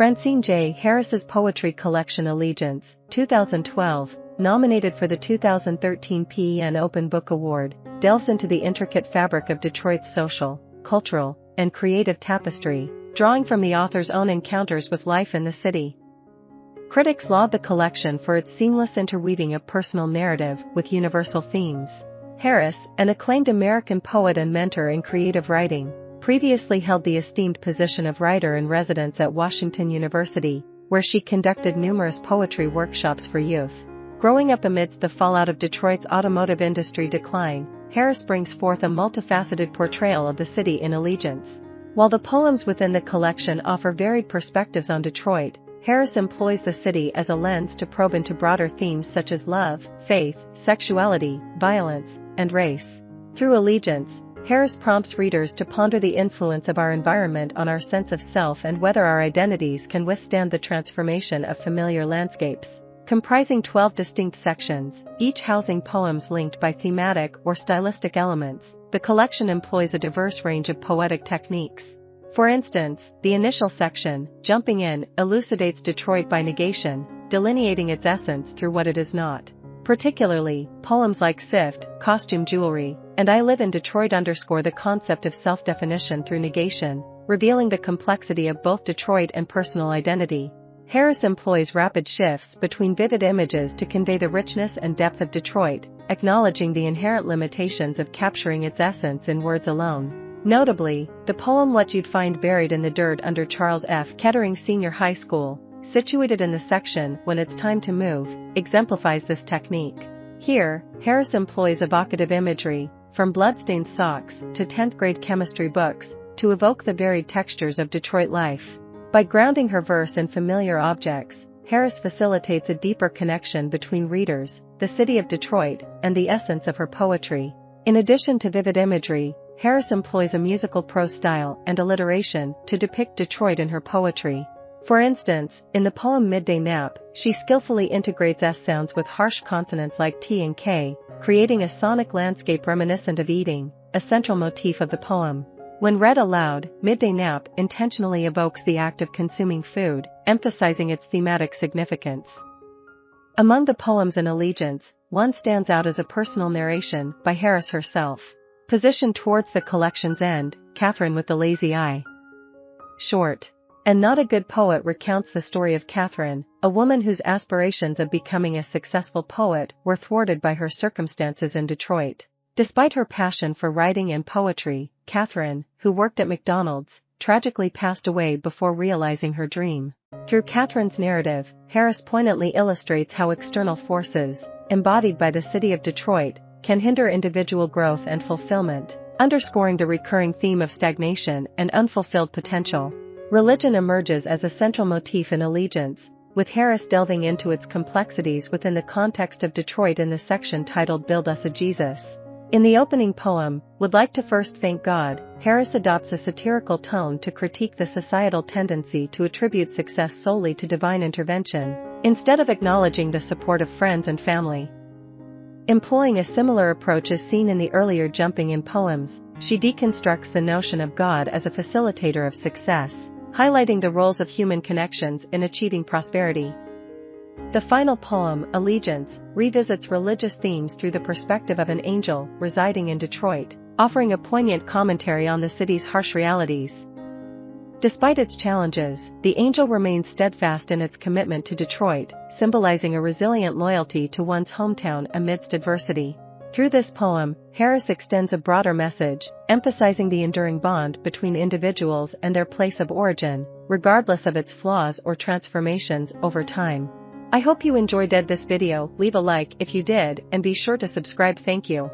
Francine J. Harris's poetry collection Allegiance, 2012, nominated for the 2013 PEN Open Book Award, delves into the intricate fabric of Detroit's social, cultural, and creative tapestry, drawing from the author's own encounters with life in the city. Critics laud the collection for its seamless interweaving of personal narrative with universal themes. Harris, an acclaimed American poet and mentor in creative writing, previously held the esteemed position of writer-in-residence at Washington University, where she conducted numerous poetry workshops for youth. Growing up amidst the fallout of Detroit's automotive industry decline, Harris brings forth a multifaceted portrayal of the city in Allegiance. While the poems within the collection offer varied perspectives on Detroit, Harris employs the city as a lens to probe into broader themes such as love, faith, sexuality, violence, and race. Through Allegiance, Harris prompts readers to ponder the influence of our environment on our sense of self and whether our identities can withstand the transformation of familiar landscapes. Comprising 12 distinct sections, each housing poems linked by thematic or stylistic elements, the collection employs a diverse range of poetic techniques. For instance, the initial section, Jumping In, elucidates Detroit by negation, delineating its essence through what it is not. Particularly, poems like Sift, Costume Jewelry, and I Live in Detroit underscore the concept of self-definition through negation, revealing the complexity of both Detroit and personal identity. Harris employs rapid shifts between vivid images to convey the richness and depth of Detroit, acknowledging the inherent limitations of capturing its essence in words alone. Notably, the poem What You'd Find Buried in the Dirt under Charles F. Kettering Senior High School, situated in the section When It's Time to Move, exemplifies this technique. Here, Harris employs evocative imagery, from bloodstained socks to 10th grade chemistry books, to evoke the varied textures of Detroit life. By grounding her verse in familiar objects, Harris facilitates a deeper connection between readers, the city of Detroit, and the essence of her poetry. In addition to vivid imagery, Harris employs a musical prose style and alliteration to depict Detroit in her poetry. For instance, in the poem Midday Nap, she skillfully integrates S sounds with harsh consonants like T and K, creating a sonic landscape reminiscent of eating, a central motif of the poem. When read aloud, Midday Nap intentionally evokes the act of consuming food, emphasizing its thematic significance. Among the poems in Allegiance, one stands out as a personal narration by Harris herself. Positioned towards the collection's end, Catherine with the Lazy Eye. Short. And Not a Good Poet recounts the story of Catherine, a woman whose aspirations of becoming a successful poet were thwarted by her circumstances in Detroit. Despite her passion for writing and poetry, Catherine, who worked at McDonald's, tragically passed away before realizing her dream. Through Catherine's narrative, Harris poignantly illustrates how external forces, embodied by the city of Detroit, can hinder individual growth and fulfillment, underscoring the recurring theme of stagnation and unfulfilled potential. Religion emerges as a central motif in Allegiance, with Harris delving into its complexities within the context of Detroit in the section titled Build Us a Jesus. In the opening poem, Would Like to First Thank God, Harris adopts a satirical tone to critique the societal tendency to attribute success solely to divine intervention, instead of acknowledging the support of friends and family. Employing a similar approach as seen in the earlier Jumping In poems, she deconstructs the notion of God as a facilitator of success, highlighting the roles of human connections in achieving prosperity. The final poem, Allegiance, revisits religious themes through the perspective of an angel residing in Detroit, offering a poignant commentary on the city's harsh realities. Despite its challenges, the angel remains steadfast in its commitment to Detroit, symbolizing a resilient loyalty to one's hometown amidst adversity. Through this poem, Harris extends a broader message, emphasizing the enduring bond between individuals and their place of origin, regardless of its flaws or transformations over time. I hope you enjoyed this video. Leave a like if you did and be sure to subscribe. Thank you.